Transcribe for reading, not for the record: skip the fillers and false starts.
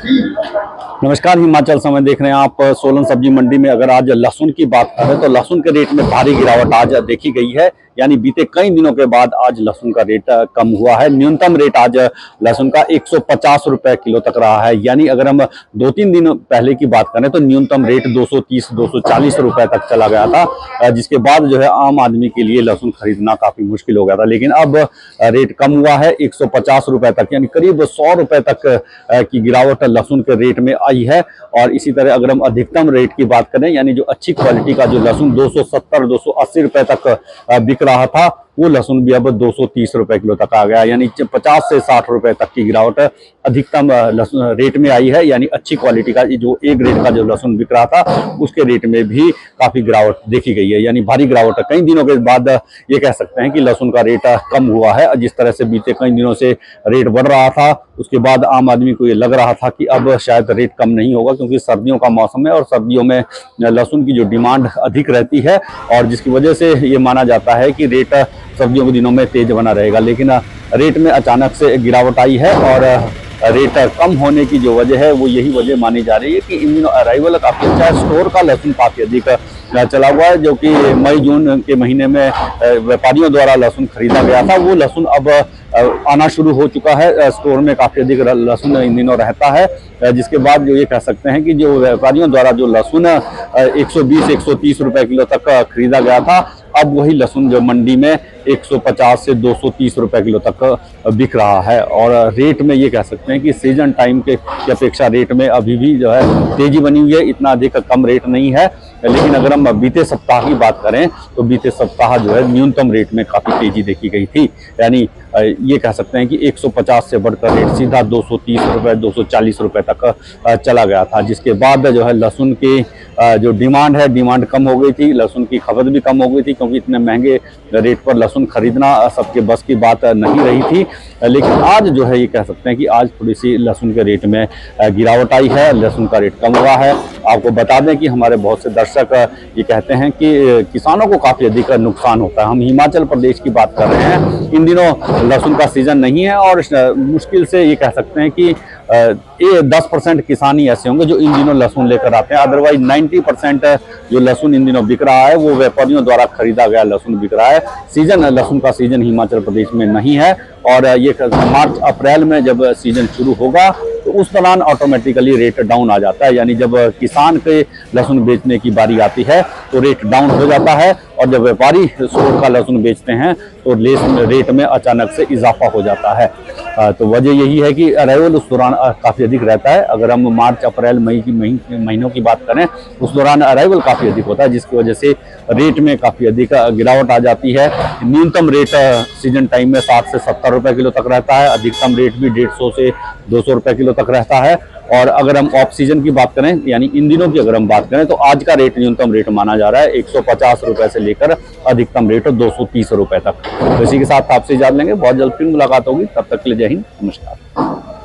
नमस्कार, हिमाचल समय देख रहे हैं आप। सोलन सब्जी मंडी में अगर आज लहसुन की बात करें तो लहसुन के रेट में भारी गिरावट आज देखी गई है। यानी बीते कई दिनों के बाद आज लहसुन का रेट कम हुआ है। न्यूनतम रेट आज लहसुन का 150 रुपए किलो तक रहा है। यानी अगर हम 2-3 दिन पहले की बात करें तो न्यूनतम रेट 230-240 रुपए तक चला गया था, जिसके बाद जो है आम आदमी के लिए लहसुन खरीदना काफी मुश्किल हो गया था। लेकिन अब रेट कम हुआ है 150 रुपए तक, यानी करीब 100 रुपए तक की गिरावट लहसुन के रेट में आई है। और इसी तरह अगर हम अधिकतम रेट की बात करें, यानी जो अच्छी क्वालिटी का जो लहसुन 270-280 रुपए तक बिक रहा था, वो लहसुन भी अब 230 रुपए किलो तक आ गया। यानी 50 से 60 रुपए तक की गिरावट अधिकतम लहसुन रेट में आई है। यानी अच्छी क्वालिटी का जो एक ग्रेड का जो लहसुन बिक रहा था, उसके रेट में भी काफी गिरावट देखी गई है। यानी भारी गिरावट कई दिनों के बाद ये कह सकते हैं कि लहसुन का रेट कम हुआ है। जिस तरह से बीते कई दिनों से रेट बढ़ रहा था, उसके बाद आम आदमी को ये लग रहा था कि अब शायद रेट कम नहीं होगा, क्योंकि सर्दियों का मौसम है और सर्दियों में लहसुन की जो डिमांड अधिक रहती है, और जिसकी वजह से ये माना जाता है कि रेट सर्दियों के दिनों में तेज बना रहेगा। लेकिन रेट में अचानक से गिरावट आई है, और रेट कम होने की जो वजह है वो यही वजह मानी जा रही है कि इन दिनों अराइवल काफी अच्छा है। स्टोर का लहसुन काफी अधिक चला हुआ है, जो कि मई जून के महीने में व्यापारियों द्वारा लहसुन खरीदा गया था, वो लहसुन अब आना शुरू हो चुका है। स्टोर में काफी अधिक लहसुन इन दिनों रहता है, जिसके बाद जो ये कह सकते हैं कि जो व्यापारियों द्वारा जो लहसुन 120-130 रुपए किलो तक खरीदा गया था, अब वही लहसुन जो मंडी में 150 से 230 रुपए किलो तक बिक रहा है। और रेट में ये कह सकते हैं कि सीजन टाइम के अपेक्षा रेट में अभी भी जो है तेजी बनी हुई है। इतना अधिक कम रेट नहीं है। लेकिन अगर हम बीते सप्ताह की बात करें तो बीते सप्ताह जो है न्यूनतम रेट में काफी तेजी देखी गई थी। यानी ये कह सकते हैं कि 150 से बढ़कर रेट सीधा 230 रुपए 240 रुपए तक चला गया था, जिसके बाद जो है लहसुन की जो डिमांड है, डिमांड कम हो गई थी, लहसुन की खपत भी कम हो गई थी, क्योंकि इतने महंगे रेट पर लहसुन खरीदना सबके बस की बात नहीं रही थी। लेकिन आज जो है ये कह सकते हैं कि आज थोड़ी सी लहसुन के रेट में गिरावट आई है, लहसुन का रेट कम हुआ है। आपको बता दें कि हमारे बहुत से दर्शक ये कहते हैं कि किसानों को काफी अधिक नुकसान होता है। हम हिमाचल प्रदेश की बात कर रहे हैं, इन दिनों लहसुन का सीजन नहीं है, और मुश्किल से ये कह सकते हैं कि ये 10% किसान ही ऐसे होंगे जो इन दिनों लहसुन लेकर आते हैं। अदरवाइज 90% जो लहसुन इन दिनों बिक रहा है वो व्यापारियों द्वारा खरीदा गया लहसुन बिक रहा है। सीजन लहसुन का सीजन हिमाचल प्रदेश में नहीं है, और ये मार्च अप्रैल में जब सीजन शुरू होगा तो उस दौरान ऑटोमेटिकली रेट डाउन आ जाता है। यानी जब किसान के लहसुन बेचने की बारी आती है तो रेट डाउन हो जाता है, और जब व्यापारी स्टोर का लहसुन बेचते हैं तो रेट में अचानक से इजाफा हो जाता है। तो वजह यही है कि अराइवल उस दौरान काफ़ी अधिक रहता है। अगर हम मार्च अप्रैल मई की महीनों की बात करें, उस दौरान अराइवल काफ़ी अधिक होता है, जिसकी वजह से रेट में काफ़ी अधिक गिरावट आ जाती है। न्यूनतम रेट सीजन टाइम में 60 से 70 रुपए किलो तक रहता है, अधिकतम रेट भी 150 से 200 रुपए किलो तक रहता है। और अगर हम ऑफ सीजन की बात करें, यानी इन दिनों की अगर हम बात करें, तो आज का रेट न्यूनतम रेट माना जा रहा है 150 रुपए से लेकर अधिकतम रेट 230 रुपए तक। तो इसी के साथ आपसे इजाजत लेंगे, बहुत जल्द फिर मुलाकात होगी। तब तक के लिए जय हिंद, नमस्कार।